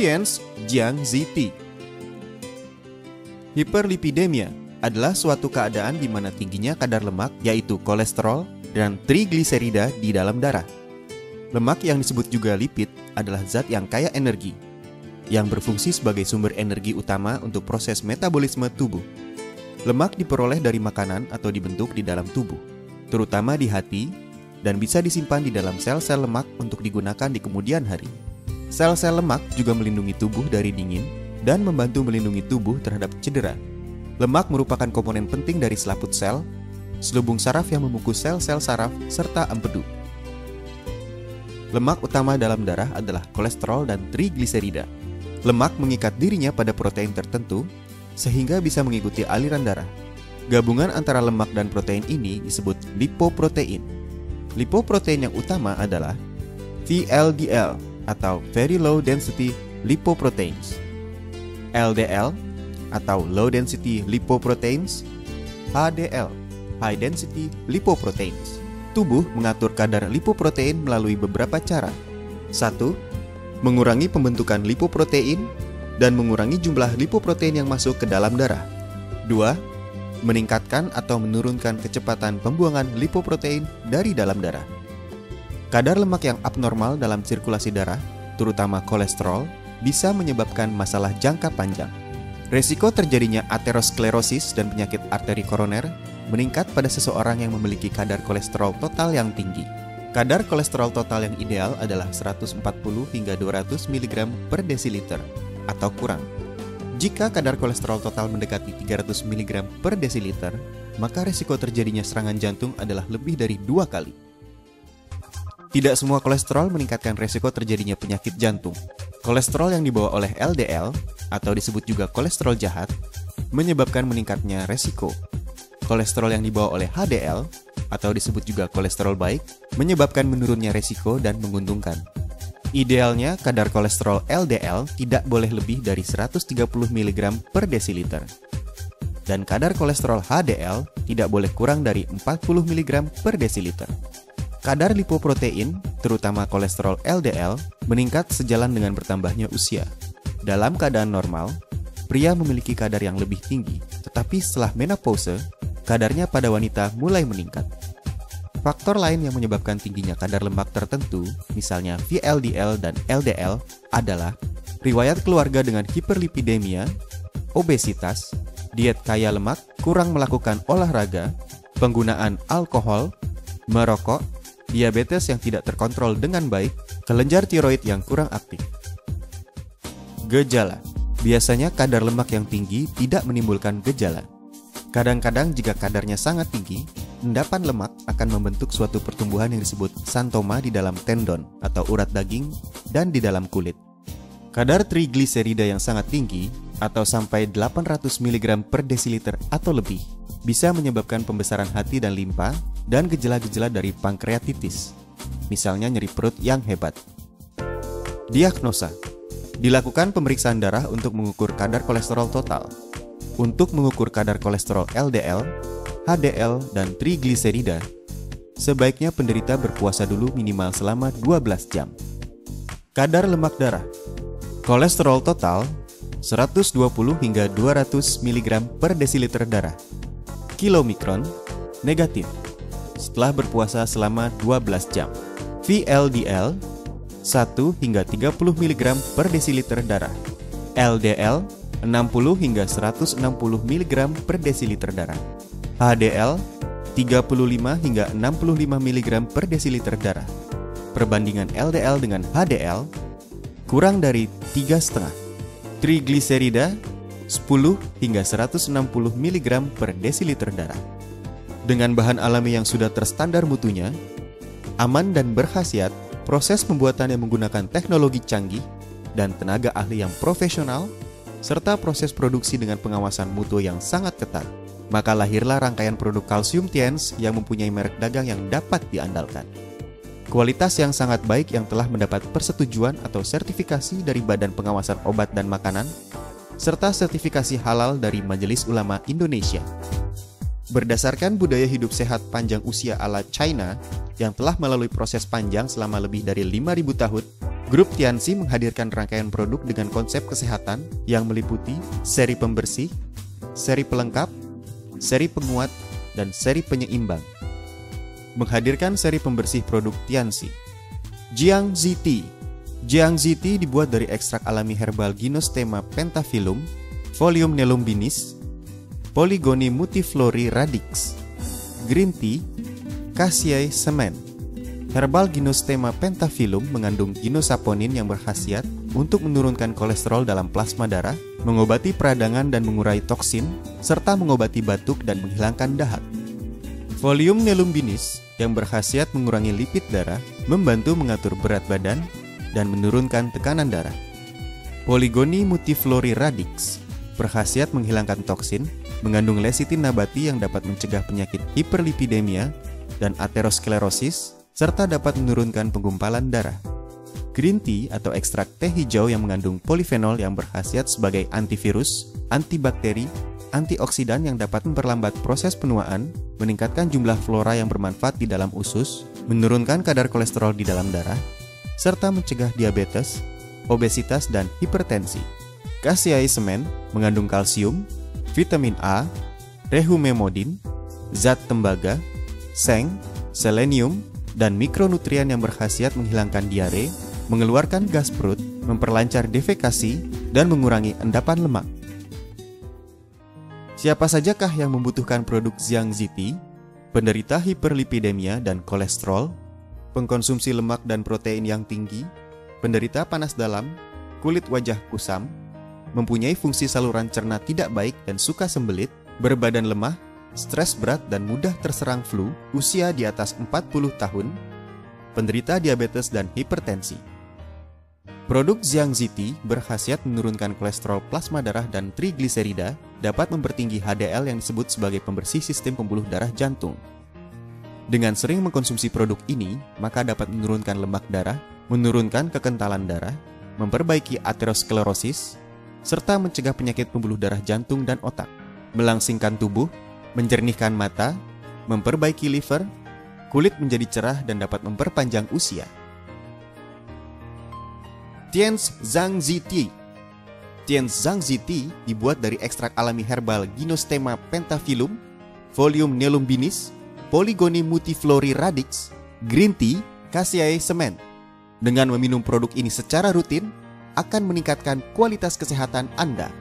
Tian's Jiang Ziti. Hiperlipidemia adalah suatu keadaan di mana tingginya kadar lemak, yaitu kolesterol dan trigliserida di dalam darah. Lemak yang disebut juga lipid adalah zat yang kaya energi, yang berfungsi sebagai sumber energi utama untuk proses metabolisme tubuh. Lemak diperoleh dari makanan atau dibentuk di dalam tubuh, terutama di hati, dan bisa disimpan di dalam sel-sel lemak untuk digunakan di kemudian hari. Sel-sel lemak juga melindungi tubuh dari dingin dan membantu melindungi tubuh terhadap cedera. Lemak merupakan komponen penting dari selaput sel, selubung saraf yang membungkus sel-sel saraf, serta empedu. Lemak utama dalam darah adalah kolesterol dan trigliserida. Lemak mengikat dirinya pada protein tertentu, sehingga bisa mengikuti aliran darah. Gabungan antara lemak dan protein ini disebut lipoprotein. Lipoprotein yang utama adalah VLDL atau Very Low Density Lipoproteins, LDL atau Low Density Lipoproteins, HDL, High Density Lipoproteins. Tubuh mengatur kadar lipoprotein melalui beberapa cara. 1. Mengurangi pembentukan lipoprotein dan mengurangi jumlah lipoprotein yang masuk ke dalam darah. 2. Meningkatkan atau menurunkan kecepatan pembuangan lipoprotein dari dalam darah. Kadar lemak yang abnormal dalam sirkulasi darah, terutama kolesterol, bisa menyebabkan masalah jangka panjang. Resiko terjadinya aterosklerosis dan penyakit arteri koroner meningkat pada seseorang yang memiliki kadar kolesterol total yang tinggi. Kadar kolesterol total yang ideal adalah 140 hingga 200 mg per desiliter atau kurang. Jika kadar kolesterol total mendekati 300 mg per desiliter, maka resiko terjadinya serangan jantung adalah lebih dari 2 kali. Tidak semua kolesterol meningkatkan resiko terjadinya penyakit jantung. Kolesterol yang dibawa oleh LDL, atau disebut juga kolesterol jahat, menyebabkan meningkatnya resiko. Kolesterol yang dibawa oleh HDL, atau disebut juga kolesterol baik, menyebabkan menurunnya resiko dan menguntungkan. Idealnya, kadar kolesterol LDL tidak boleh lebih dari 130 mg per desiliter. Dan kadar kolesterol HDL tidak boleh kurang dari 40 mg per desiliter. Kadar lipoprotein, terutama kolesterol LDL, meningkat sejalan dengan bertambahnya usia. Dalam keadaan normal, pria memiliki kadar yang lebih tinggi, tetapi setelah menopause, kadarnya pada wanita mulai meningkat. Faktor lain yang menyebabkan tingginya kadar lemak tertentu, misalnya VLDL dan LDL, adalah riwayat keluarga dengan hiperlipidemia, obesitas, diet kaya lemak, kurang melakukan olahraga, penggunaan alkohol, merokok, diabetes yang tidak terkontrol dengan baik, kelenjar tiroid yang kurang aktif. Gejala. Biasanya kadar lemak yang tinggi tidak menimbulkan gejala. Kadang-kadang jika kadarnya sangat tinggi, endapan lemak akan membentuk suatu pertumbuhan yang disebut santoma di dalam tendon atau urat daging dan di dalam kulit. Kadar trigliserida yang sangat tinggi atau sampai 800 mg per desiliter atau lebih bisa menyebabkan pembesaran hati dan limpa dan gejala-gejala dari pankreatitis, misalnya nyeri perut yang hebat. Diagnosa. Dilakukan pemeriksaan darah untuk mengukur kadar kolesterol total. Untuk mengukur kadar kolesterol LDL, HDL, dan trigliserida, sebaiknya penderita berpuasa dulu minimal selama 12 jam. Kadar lemak darah. Kolesterol total 120 hingga 200 mg per desiliter darah. Kilomikron, negatif. Setelah berpuasa selama 12 jam. VLDL 1 hingga 30 mg per desiliter darah. LDL 60 hingga 160 mg per desiliter darah. HDL 35 hingga 65 mg per desiliter darah. Perbandingan LDL dengan HDL kurang dari 3,5. Trigliserida 10 hingga 160 mg per desiliter darah. Dengan bahan alami yang sudah terstandar mutunya, aman dan berkhasiat, proses pembuatan yang menggunakan teknologi canggih dan tenaga ahli yang profesional, serta proses produksi dengan pengawasan mutu yang sangat ketat, maka lahirlah rangkaian produk kalsium Tian's yang mempunyai merek dagang yang dapat diandalkan. Kualitas yang sangat baik yang telah mendapat persetujuan atau sertifikasi dari Badan Pengawasan Obat dan Makanan, serta sertifikasi halal dari Majelis Ulama Indonesia. Berdasarkan budaya hidup sehat panjang usia ala China yang telah melalui proses panjang selama lebih dari 5.000 tahun, Grup Tianxi menghadirkan rangkaian produk dengan konsep kesehatan yang meliputi seri pembersih, seri pelengkap, seri penguat, dan seri penyeimbang. Menghadirkan seri pembersih produk Tianxi. Jiangxi Tea. Jiangxi Tea dibuat dari ekstrak alami herbal Ginosterma pentaphyllum, Folium nelumbinis, Polygonia multiflori radix, green tea, Cassia semen. Herbal Ginosterma pentaphyllum mengandung ginosaponin yang berkhasiat untuk menurunkan kolesterol dalam plasma darah, mengobati peradangan dan mengurai toksin, serta mengobati batuk dan menghilangkan dahak. Folium nelumbinis yang berkhasiat mengurangi lipid darah, membantu mengatur berat badan, dan menurunkan tekanan darah. Polygonia multiflori radix berkhasiat menghilangkan toksin, mengandung lecitin nabati yang dapat mencegah penyakit hiperlipidemia dan aterosklerosis, serta dapat menurunkan penggumpalan darah. Green tea atau ekstrak teh hijau yang mengandung polifenol yang berkhasiat sebagai antivirus, antibakteri, antioksidan yang dapat memperlambat proses penuaan, meningkatkan jumlah flora yang bermanfaat di dalam usus, menurunkan kadar kolesterol di dalam darah, serta mencegah diabetes, obesitas, dan hipertensi. Cassia semen mengandung kalsium, vitamin A, rehumemodin, zat tembaga, seng, selenium, dan mikronutrien yang berkhasiat menghilangkan diare, mengeluarkan gas perut, memperlancar defekasi, dan mengurangi endapan lemak. Siapa sajakah yang membutuhkan produk Jiangxi Tea? Penderita hiperlipidemia dan kolesterol, pengkonsumsi lemak dan protein yang tinggi, penderita panas dalam, kulit wajah kusam, mempunyai fungsi saluran cerna tidak baik dan suka sembelit, berbadan lemah, stres berat dan mudah terserang flu, usia di atas 40 tahun, penderita diabetes dan hipertensi. Produk Jiangxi Tea berkhasiat menurunkan kolesterol plasma darah dan trigliserida, dapat mempertinggi HDL yang disebut sebagai pembersih sistem pembuluh darah jantung. Dengan sering mengkonsumsi produk ini, maka dapat menurunkan lemak darah, menurunkan kekentalan darah, memperbaiki aterosklerosis, serta mencegah penyakit pembuluh darah jantung dan otak, melangsingkan tubuh, menjernihkan mata, memperbaiki liver, kulit menjadi cerah dan dapat memperpanjang usia. Tianxi Tea. Tianxi Tea dibuat dari ekstrak alami herbal Ginosterma pentaphyllum, Folium nelumbinis, Polygonia multiflori radix, green tea, Cassia semen. Dengan meminum produk ini secara rutin, akan meningkatkan kualitas kesehatan Anda.